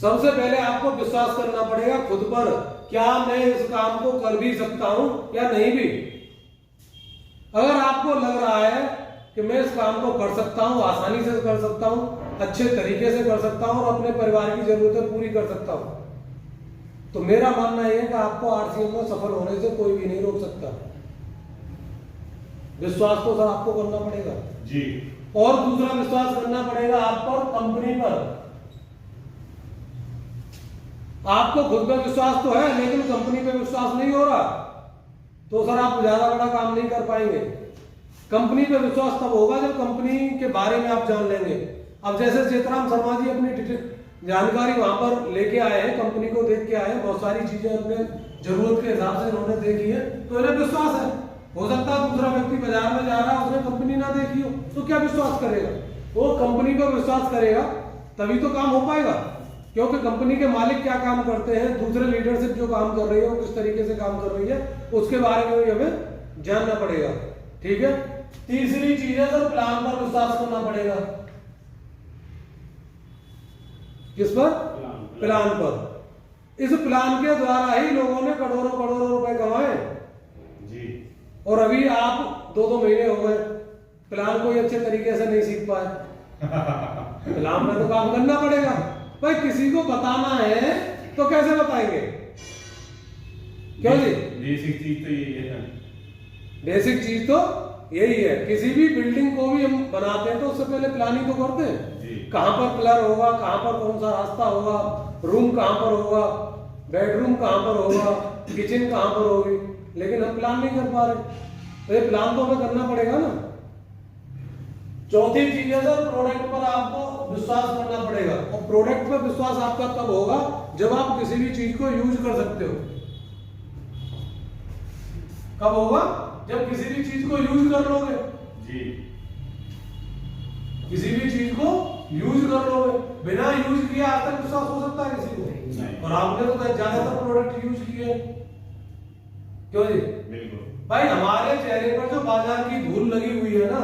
सबसे पहले आपको विश्वास करना पड़ेगा खुद पर, क्या मैं इस काम को कर भी सकता हूं या नहीं भी। अगर आपको लग रहा है कि मैं इस काम को कर सकता हूं, आसानी से कर सकता हूं, अच्छे तरीके से कर सकता हूं और अपने परिवार की जरूरतें पूरी कर सकता हूं, तो मेरा मानना यह है कि आपको आरसीएम में सफल होने से कोई भी नहीं रोक सकता। विश्वास तो सर आपको करना पड़ेगा जी। और दूसरा विश्वास करना पड़ेगा आप पर, कंपनी पर। आपको खुद पे विश्वास तो है लेकिन कंपनी पे विश्वास नहीं हो रहा, तो सर आप ज्यादा बड़ा काम नहीं कर पाएंगे। कंपनी पे विश्वास तब होगा जब कंपनी के बारे में आप जान लेंगे। अब जैसे चेतराम शर्मा जी अपनी जानकारी वहां पर लेके आए हैं, कंपनी को देख के आए हैं, बहुत सारी चीजें अपने जरूरत के हिसाब से उन्होंने देखी है, तो इन्हें विश्वास है। हो सकता है दूसरा व्यक्ति बाजार में जा रहा है, उसने कंपनी ना देखी हो, तो क्या विश्वास करेगा? वो कंपनी पर विश्वास करेगा तभी तो काम हो पाएगा, क्योंकि कंपनी के मालिक क्या काम करते हैं, दूसरे लीडरशिप जो काम कर रही है वो किस तरीके से काम कर रही है, उसके बारे में भी हमें जानना पड़ेगा। ठीक है। तीसरी चीज है सर, प्लान पर विश्वास करना पड़ेगा। किस पर? प्लान पर। इस प्लान के द्वारा ही लोगों ने करोड़ों करोड़ों रुपए कमाए जी। और अभी आप 2-2 महीने हो गए प्लान को अच्छे तरीके से नहीं सीख पाए। प्लान में तो काम करना पड़ेगा भाई, किसी को बताना है तो कैसे बताएंगे? क्यों जी? बेसिक चीज तो यही है। बेसिक चीज तो यही है। किसी भी बिल्डिंग को भी हम बनाते हैं तो उससे पहले प्लानिंग तो करते हैं। कहां पर पिलर होगा, कहां पर कौन सा रास्ता होगा, रूम कहां पर होगा, बेडरूम कहां पर होगा, किचन कहां पर होगी, लेकिन हम प्लान नहीं कर पा रहे। तो ये प्लान तो हमें करना पड़ेगा ना। चौथी चीज है सर, प्रोडक्ट पर आपको विश्वास करना पड़ेगा। और प्रोडक्ट पर विश्वास आपका तब होगा जब आप किसी भी चीज को यूज कर सकते हो। कब होगा? जब किसी भी चीज को यूज कर लोगे जी। किसी भी चीज को यूज कर लोगे। बिना यूज किए आज तक विश्वास हो सकता है किसी को? नहीं। और आपने तो ज्यादातर प्रोडक्ट यूज किए, क्यों जी? बिल्कुल भाई, हमारे चेहरे पर जो बाजार की धूल लगी हुई है ना,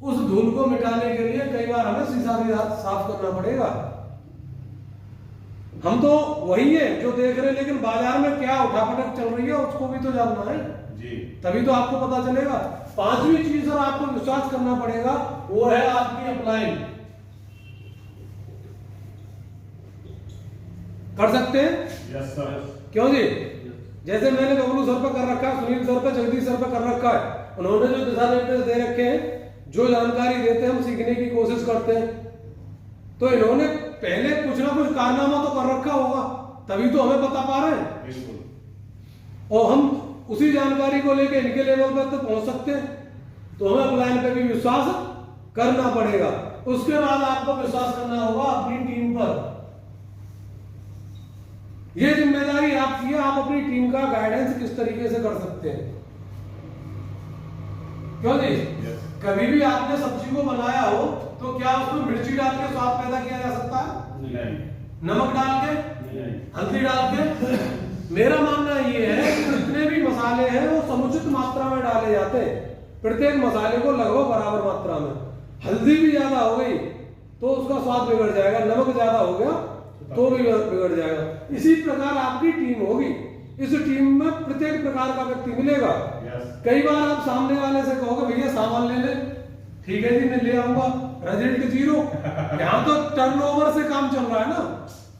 उस धूल को मिटाने के लिए कई बार हमें शीशा भी साफ करना पड़ेगा। हम तो वही है जो देख रहे हैं, लेकिन बाजार में क्या उठापटक चल रही है उसको भी तो जानना है जी। तभी तो आपको पता चलेगा। पांचवी चीज सर आपको विश्वास करना पड़ेगा, वो है आपकी अपलाइन। कर सकते हैं? Yes sir. क्यों जी? जैसे मैंने बबलू सर पर कर रखा है, सुनील सर पर, जगदीश सर पर कर रखा है, उन्होंने जो दिशा निर्देश दे रखे हैं, जो जानकारी देते हैं हम सीखने की कोशिश करते हैं, तो इन्होंने पहले कुछ ना कुछ कारनामा तो कर रखा होगा तभी तो हमें बता पा रहे हैं। बिल्कुल। और हम उसी जानकारी को लेके इनके लेवल पर तो पहुंच सकते हैं, तो हमें अपलाइन पे भी विश्वास करना पड़ेगा। उसके बाद आपको विश्वास करना होगा अपनी टीम पर। यह जिम्मेदारी आपकी है, आप अपनी टीम का गाइडेंस किस तरीके से कर सकते हैं। क्यों नहीं? कभी भी आपने सब्जी को बनाया हो तो क्या उसमें मिर्ची डाल के स्वाद पैदा किया जा सकता है? नहीं। नमक डाल के? नहीं। हल्दी डाल के? मेरा मानना ये है कि जितने भी मसाले हैं वो समुचित मात्रा में डाले जाते हैं। प्रत्येक मसाले को लगभग बराबर मात्रा में। हल्दी भी ज्यादा हो गई तो उसका स्वाद बिगड़ जाएगा, नमक ज्यादा हो गया तो भी बिगड़ जाएगा। इसी प्रकार आपकी टीम होगी, इस टीम में प्रत्येक प्रकार का व्यक्ति मिलेगा। कई बार आप सामने वाले से कहोगे भैया सामान ले ले, ठीक है जी मैं ले आऊंगा, रिजल्ट 0। यहाँ तो टर्नओवर से काम चल रहा है ना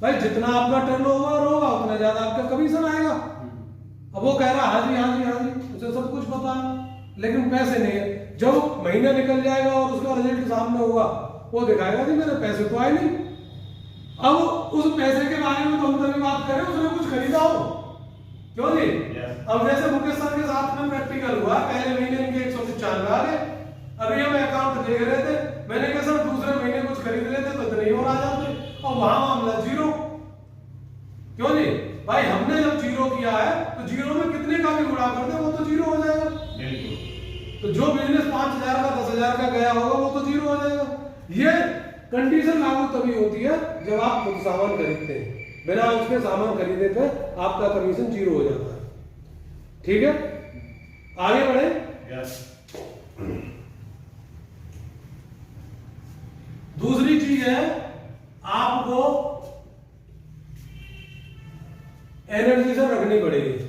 भाई, जितना आपका टर्नओवर होगा उतना ज्यादा आपका कमीशन आएगा। अब वो कह रहा हाँ जी हाँ जी हाँ जी, उसे सब कुछ पता है लेकिन पैसे नहीं है। जब महीना निकल जाएगा और उसका रिजल्ट सामने होगा, वो दिखाएगा जी मेरे पैसे तो आए नहीं। अब उस पैसे के बारे में तो हम तभी बात करें उसने कुछ खरीदा हो, क्यों जी? अब जैसे मुकेश सर के साथ में प्रैक्टिकल हुआ, पहले महीने इनके 195 आ गए। अभी हम अकाउंट देख रहे थे, मैंने कहा सर दूसरे महीने कुछ खरीद लेते तो इतने और आ जाते, और वहां मामला 0। क्यों जी? भाई हमने जब 0 किया है तो 0 में कितने का भी गुणा कर दे वो तो 0 हो जाएगा। तो जो बिजनेस 5000 का 10,000 का गया होगा वो तो 0 हो जाएगा। ये कंडीशन लागू तभी होती है जब आप खुद सामान खरीदते हैं, बिना उसके सामान खरीदे थे आपका कमीशन 0 हो जाता है। ठीक है, आगे बढ़े। दूसरी चीज है आपको रखनी पड़ेगी।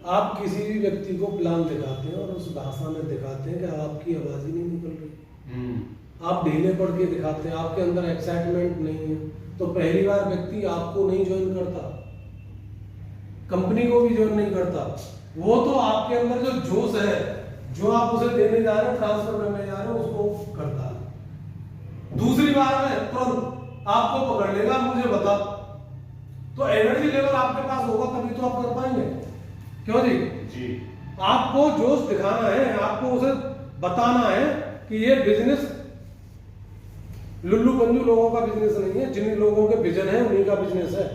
आप किसी भी व्यक्ति को प्लान दिखाते हैं और उस भाषा में दिखाते हैं कि आपकी आवाज ही नहीं निकल रही, आप ढीले पड़ के दिखाते हैं, आपके अंदर एक्साइटमेंट नहीं है, तो पहली बार व्यक्ति आपको नहीं ज्वाइन करता, कंपनी को भी ज्वाइन नहीं करता। वो तो आपके अंदर जो जोश है, जो आप उसे देने जा रहे हैं, ट्रांसफर करने जा रहे हैं, उसको करता है। दूसरी बार में तुरंत आपको पकड़ लेगा, मुझे बता, तो एनर्जी लेवल आपके पास होगा तभी तो आप कर पाएंगे। क्यों जी? आपको जोश दिखाना है, आपको उसे बताना है कि ये बिजनेस लुल्लू पंजू लोगों का बिजनेस नहीं है, जिन लोगों के विजन है उन्हीं का बिजनेस है।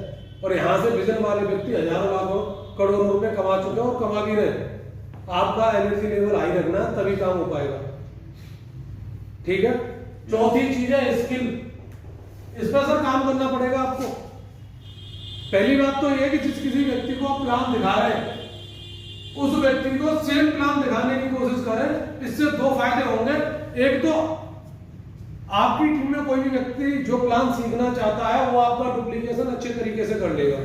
और यहां से विजन वाले व्यक्ति हजारों लाखों करोड़ों रुपए कमा चुके हैं और कमा भी रहे। आपका एनर्जी लेवल हाई रखना है, तभी काम हो पाएगा। ठीक है। चौथी चीज है स्किल। इस पर सर काम करना पड़ेगा आपको। पहली बात तो यह कि जिस किसी व्यक्ति को आप प्लान दिखा रहे हैं, उस व्यक्ति को सेम प्लान दिखाने की कोशिश करें। इससे दो फायदे होंगे। एक तो आपकी टीम में कोई भी व्यक्ति जो प्लान सीखना चाहता है वो आपका डुप्लीकेशन अच्छे तरीके से कर लेगा।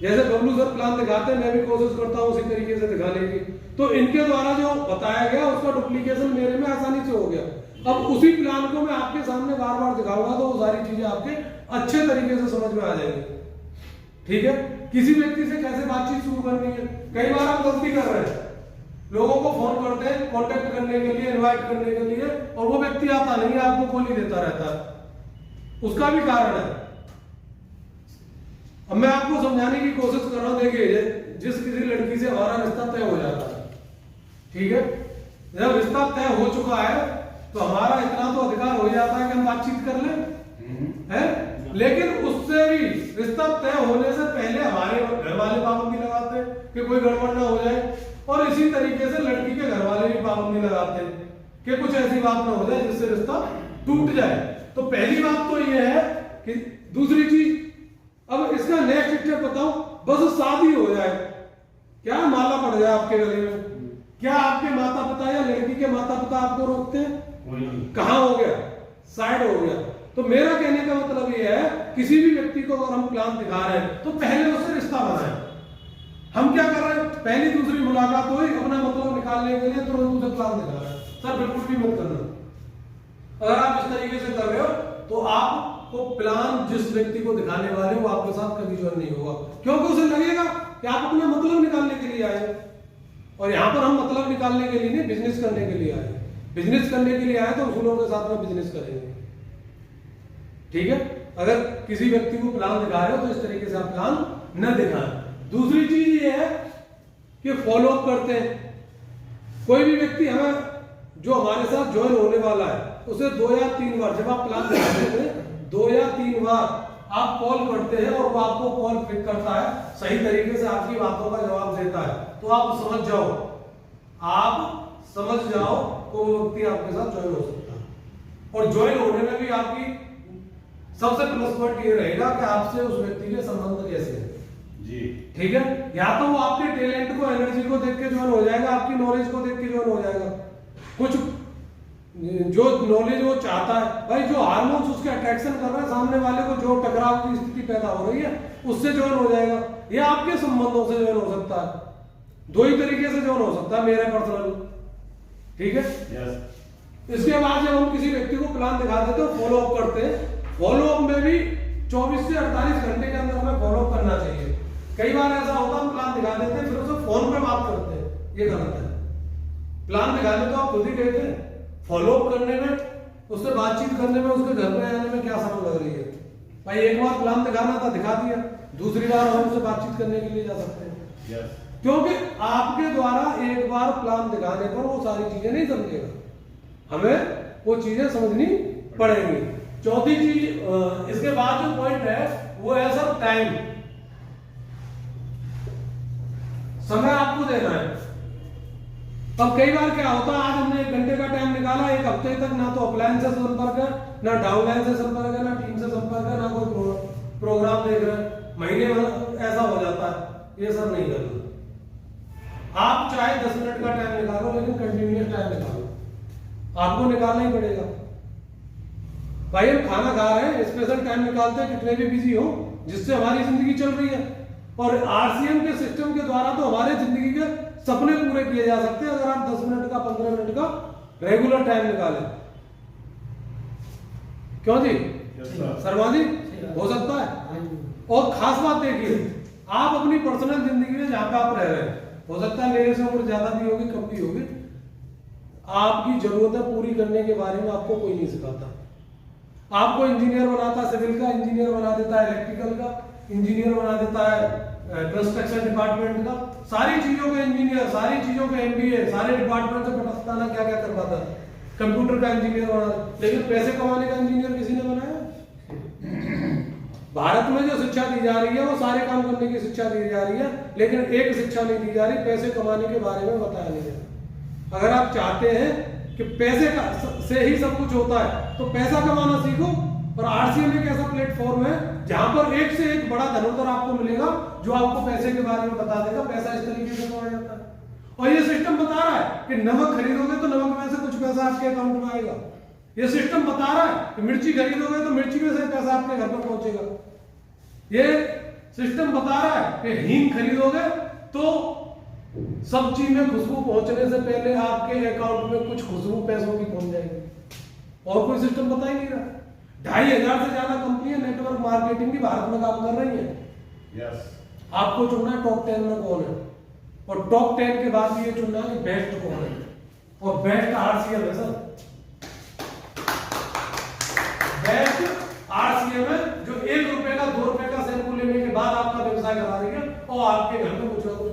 जैसे बबलू सर प्लान दिखाते हैं, मैं भी कोशिश करता हूं उसी तरीके से दिखाने की, तो इनके द्वारा जो बताया गया उसका डुप्लीकेशन मेरे में आसानी से हो गया। अब उसी प्लान को मैं आपके सामने बार बार दिखाऊंगा तो वो सारी चीजें आपके अच्छे तरीके से समझ में आ जाएंगी। ठीक है। किसी व्यक्ति से कैसे बातचीत शुरू करनी है। कई बार आप गलती कर रहे हैं, लोगों को फोन करते हैं कांटेक्ट करने के लिए, इनवाइट करने के लिए, और वो व्यक्ति आता नहीं है, आपको कॉल ही देता रहता है। उसका भी कारण है। अब मैं आपको समझाने की कोशिश कर रहा हूं। देखिए, जिस किसी लड़की से हमारा रिश्ता तय हो जाता है, ठीक है, जब रिश्ता तय हो चुका है तो हमारा इतना तो अधिकार हो जाता है कि हम बातचीत कर लें, है। लेकिन उससे भी रिश्ता तय होने से पहले हमारे घर वाले पाबंदी लगाते हैं कि कोई गड़बड़ ना हो जाए, और इसी तरीके से लड़की के घर वाले भी पाबंदी लगाते हैं कि कुछ ऐसी बात ना हो जाए जिससे रिश्ता टूट जाए। तो पहली बात तो ये है कि दूसरी चीज, अब इसका नेक्स्ट स्टेप बताओ, बस शादी हो जाए, क्या माला पड़ जाए आपके गले में, क्या आपके माता पिता या लड़की के माता पिता आपको रोकते हैं? कहां हो गया? साइड हो गया। तो मेरा कहने का मतलब ये है, किसी भी व्यक्ति को अगर हम प्लान दिखा रहे हैं तो पहले उससे रिश्ता बनाएं। हम क्या कर रहे हैं, पहली दूसरी मुलाकात हुई, अपना मतलब निकालने के लिए तुरंत उसे प्लान दिखा रहे हैं। सर बिल्कुल भी मत करना। अगर आप इस तरीके से कर रहे हो तो आपको प्लान जिस व्यक्ति को दिखाने वाले हो, वो आपके साथ कभी ज्वाइन नहीं होगा, क्योंकि उसे लगेगा कि आप अपना मतलब निकालने के लिए आए। और यहां पर हम मतलब निकालने के लिए नहीं, बिजनेस करने के लिए आए। बिजनेस करने के लिए आए तो उसूलों के साथ में बिजनेस करेंगे। ठीक है। अगर किसी व्यक्ति को प्लान दिखा रहे हो तो इस तरीके से आप प्लान न दिखाएं। दूसरी चीज ये है कि फॉलो अप करते हैं। कोई भी व्यक्ति हमें जो हमारे साथ ज्वाइन होने वाला है उसे 2 या 3 बार, जब आप प्लान दिखाते हैं 2 या 3 बार आप कॉल करते हैं और वो आपको कॉल पिक करता है, सही तरीके से आपकी बातों का जवाब देता है, तो आप समझ जाओ तो वो व्यक्ति आपके साथ ज्वाइन हो सकता है। और ज्वाइन होने में भी आपकी सबसे प्लस पॉइंट ये रहेगा कि आपसे उस व्यक्ति के संबंध कैसे हैं जी। ठीक है। या तो वो आपके टैलेंट को, एनर्जी को देख के ज्वाइन हो जाएगा, आपकी नॉलेज को देख के ज्वाइन हो जाएगा। कुछ जो नॉलेज वो चाहता है, भाई जो हार्मोन्स उसके अट्रैक्शन कर रहा है, सामने वाले को जो टकराव की स्थिति पैदा हो रही है उससे ज्वाइन हो जाएगा, या आपके संबंधों से ज्वाइन हो सकता है। 2 ही तरीके से ज्वाइन हो सकता है मेरे पर्सनल। ठीक है। इसके बाद जब हम किसी व्यक्ति को प्लान दिखा देते हैं, फॉलो अप करते हैं। फॉलो अप में भी 24 से 48 घंटे के अंदर हमें फॉलो अप करना चाहिए। कई बार ऐसा होता है हम प्लान दिखा देते हैं, फिर उसे फोन पे बात करते हैं, ये गलत है। प्लान दिखाने तो आप खुद ही गए थे, फॉलो अप करने में, उससे बातचीत करने में, उसके घर में आने में क्या समय लग रही है? भाई एक बार प्लान दिखाना था, दिखा दिया, दूसरी बार हम उससे बातचीत करने के लिए जा सकते हैं। क्योंकि आपके द्वारा एक बार प्लान दिखाने पर वो सारी चीजें नहीं समझेगा, हमें वो चीजें समझनी पड़ेंगी। चौथी चीज, इसके बाद जो पॉइंट है वो है सर टाइम, समय आपको देना है। अब कई बार क्या होता है, आज हमने 1 घंटे का टाइम निकाला, 1 हफ्ते तक ना तो अपलाइन से संपर्क है, ना डाउनलाइन से संपर्क है, ना टीम से संपर्क है, ना कोई प्रोग्राम देख रहे हैं, महीने में ऐसा हो जाता है। ये सब नहीं करना। आप चाहे 10 मिनट का टाइम निकालो, लेकिन कंटिन्यूअस टाइम निकालो, आपको निकालना ही पड़ेगा। भाई हम खाना खा रहे हैं, स्पेशल टाइम निकालते हैं, कितने भी बिजी हो, जिससे हमारी जिंदगी चल रही है। और आरसीएम के सिस्टम के द्वारा तो हमारे जिंदगी के सपने पूरे किए जा सकते हैं अगर आप 10 मिनट का 15 मिनट का रेगुलर टाइम निकालें। क्यों जी Yes, sir. शर्मा जी, हो सकता है। और खास बात देखिए, आप अपनी पर्सनल जिंदगी में जहां पे आप रह रहे हैं, हो सकता है मेरे से उम्र ज्यादा भी होगी, कम भी होगी, आपकी जरूरतें पूरी करने के बारे में आपको कोई नहीं सिखाता। आपको इंजीनियर बनाता, सिविल का इंजीनियर बना देता है, इलेक्ट्रिकल का इंजीनियर बना देता है, कंस्ट्रक्शन डिपार्टमेंट का, सारी चीजों के इंजीनियर, सारी चीजों के एमबीए, सारे डिपार्टमेंट से पता क्या क्या कर पाता है, कंप्यूटर का इंजीनियर बना। लेकिन पैसे कमाने का इंजीनियर किसी ने बनाया? भारत में जो शिक्षा दी जा रही है वो सारे काम करने की शिक्षा दी जा रही है, लेकिन एक शिक्षा नहीं दी जा रही, पैसे कमाने के बारे में बताया नहीं जा रहा। अगर आप चाहते हैं कि पैसे का से ही सब कुछ होता है तो पैसा कमाना सीखो। और आरसीएम एक ऐसा प्लेटफॉर्म है जहां पर एक से एक बड़ा धनोतर आपको मिलेगा जो आपको पैसे के बारे में बता देगा, पैसा इस तरीके से कमाया जाता है। और ये सिस्टम बता रहा है कि नमक खरीदोगे तो नमक में से कुछ पैसा आपके अकाउंट में आएगा। ये सिस्टम बता रहा है कि मिर्ची खरीदोगे तो मिर्ची में से पैसा आपके घर पर पहुंचेगा। ये सिस्टम बता रहा है कि हींग खरीदोगे तो सब्जी में खुशबू पहुंचने से पहले आपके अकाउंट में कुछ खुशबू पैसों की पहुंच जाएगी। और कोई सिस्टम बता ही नहीं रहा। 2500 से ज्यादा कंपनियां नेटवर्क मार्केटिंग की भारत में काम कर रही हैं। Yes. आपको चुनना है टॉप 10 में कौन है, और टॉप 10 के बाद ये चुनना है कि बेस्ट कौन है, और बेस्ट आरसीएम है सर। बेस्ट आरसीएम है जो 1 रुपए का 2 रुपए का शैम्पू लेने के बाद आपका व्यवसाय करा रही है और आपके घर में कुछ ना कुछ